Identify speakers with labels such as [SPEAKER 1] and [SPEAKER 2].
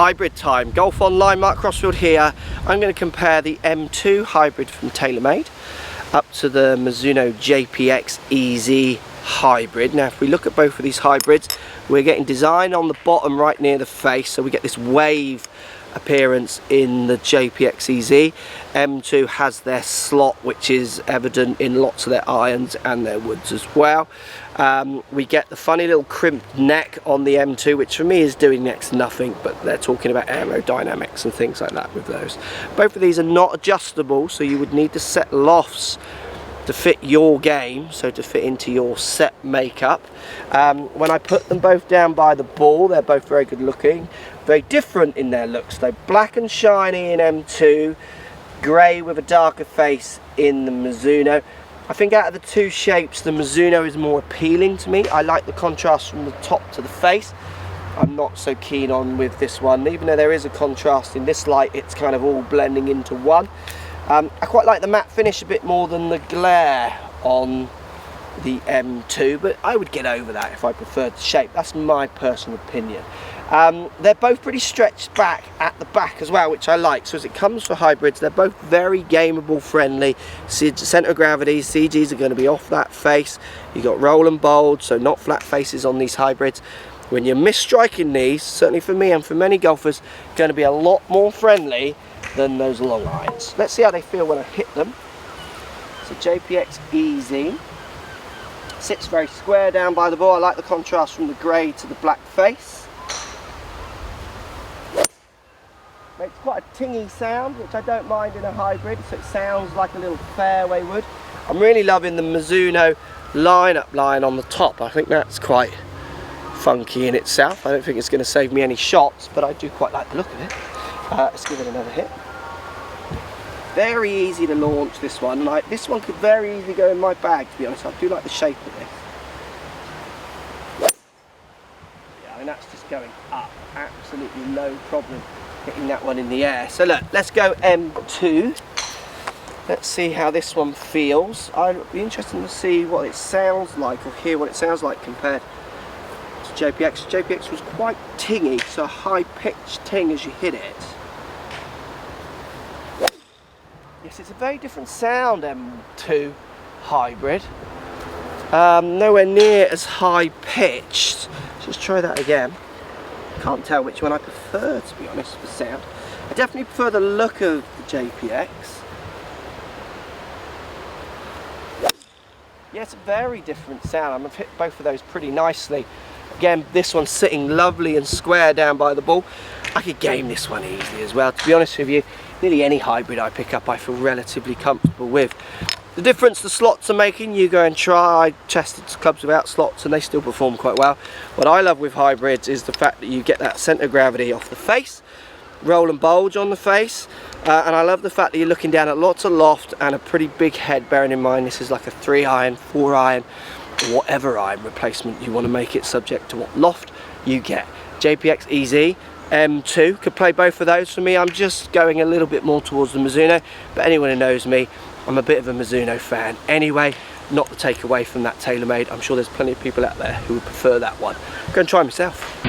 [SPEAKER 1] hybrid time. GolfOnline, Mark Crossfield here. I'm going to compare the M2 hybrid from TaylorMade up to the Mizuno JPX EZ hybrid. Now if we look at both of these hybrids, we're getting design on the bottom right near the face, so we get this wave appearance in the JPX EZ. M2 has their slot, which is evident in lots of their irons and their woods as well. We get the funny little crimped neck on the M2, which for me is doing next to nothing, but they're talking about aerodynamics and things like that with those. Both of these are not adjustable, so you would need to set lofts to fit your game, so to fit into your set makeup. When I put them both down by the ball, they're both very good looking, very different in their looks. They're black and shiny in M2, grey with a darker face in the Mizuno. I think out of the two shapes, the Mizuno is more appealing to me. I like the contrast from the top to the face. I'm not so keen on with this one, even though there is a contrast in this light, it's kind of all blending into one. I quite like the matte finish a bit more than the glare on the M2, but I would get over that if I preferred the shape. That's my personal opinion. They're both pretty stretched back at the back as well, which I like. So as it comes for hybrids, they're both very gameable friendly. Centre of gravity, CGs are going to be off that face. You've got roll and bold, so not flat faces on these hybrids. When you're misstriking these, certainly for me and for many golfers, going to be a lot more friendly than those long irons. Let's see how they feel when I hit them. So JPX EZ sits very square down by the ball. I like the contrast from the grey to the black face. Makes quite a tingy sound, which I don't mind in a hybrid, so it sounds like a little fairway would. I'm really loving the Mizuno lineup line on the top. I think that's quite funky in itself. I don't think it's going to save me any shots, but I do quite like the look of it. Let's give it another hit. Very easy to launch this one. This one could very easily go in my bag, to be honest. I do like the shape of this. Yeah, I mean that's just going up. Absolutely no problem hitting that one in the air. So look, let's go M2. Let's see how this one feels. I'd be interested to see what it sounds like, or hear what it sounds like compared to JPX. JPX was quite tingy, so a high-pitched ting as you hit it. Yes, it's a very different sound, M2 hybrid. Nowhere near as high-pitched. Let's try that again. Can't tell which one I prefer, to be honest, for sound. I definitely prefer the look of the JPX. Yeah, it's a very different sound. I've hit both of those pretty nicely. Again, this one's sitting lovely and square down by the ball. I could game this one easily as well. To be honest with you, nearly any hybrid I pick up I feel relatively comfortable with. The difference the slots are making, you go and try. I tested clubs without slots and they still perform quite well. What I love with hybrids is the fact that you get that centre of gravity off the face, roll and bulge on the face, and I love the fact that you're looking down at lots of loft and a pretty big head, bearing in mind this is like a 3 iron, 4 iron, whatever iron replacement you want to make it, subject to what loft you get. JPX EZ, M2, could play both of those. For me, I'm just going a little bit more towards the Mizuno, but anyone who knows me, I'm a bit of a Mizuno fan anyway. Not to take away from that TaylorMade. I'm sure there's plenty of people out there who would prefer that one. Go and try myself.